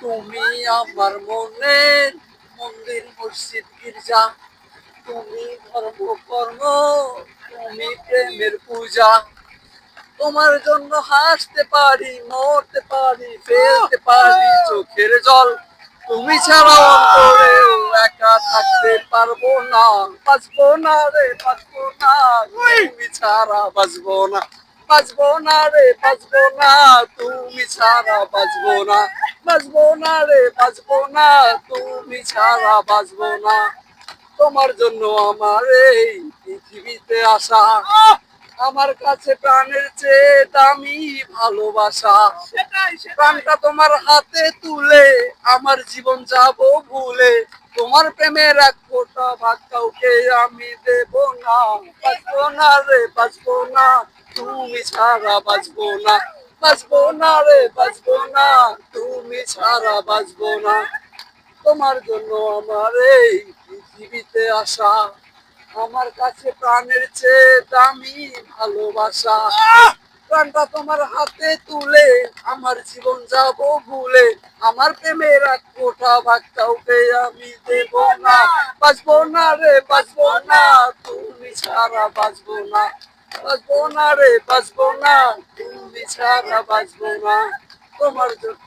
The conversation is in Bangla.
তুমি আমার মনের মন্দির মসজিদ গির্জা, তুমি ধর্ম কর্ম, তুমি প্রেমের পূজা। তোমার জন্য হাসতে পারি, মরতে পারি, ফেলতে পারি চোখের জল। তুমি ছাড়া অন্তরেও একা থাকতে পারবো না, বাঁচবো না রে বাঁচবো না, তুমি ছাড়া বাঁচবো না, বাঁচবো না রে বাঁচবো না, তুমি ছাড়া বাঁচবো না, বাঁচবো না রে বাঁচবো না, তুমি ছাড়া বাঁচবো না। তোমার জন্য আমার এই পৃথিবীতে আসা, আমার কাছে প্রাণের চেয়ে দামি ভালোবাসা। প্রাণটা তোমার হাতে তুলে আমার জীবন যাব ভুলে, তোমার প্রেমের এক ফোঁটা ভাগ কাউকে আমি দেব না, বাঁচবো না রে বাঁচবো না, তুমি ছাড়া বাঁচবো না, বাঁচবো না রে বাঁচবো না, তুমি ছাড়া বাঁচবো না। তোমার জন্য আমার এই পৃথিবীতে আসা, আমার কাছে প্রাণের চেয়ে দামি ভালোবাসা। প্রাণটা তোমার হাতে তুলে আমার জীবন যাব ভুলে, আমার প্রেমের এক ফোঁটা ভাগ কাউকে আমি দেব না, বাঁচবো না রে বাঁচবো না, তুমি ছাড়া বাঁচবো না, বাঁচবো না রে বাঁচবো না, তুমি ছাড়া বাঁচবো না। তোমার জন্য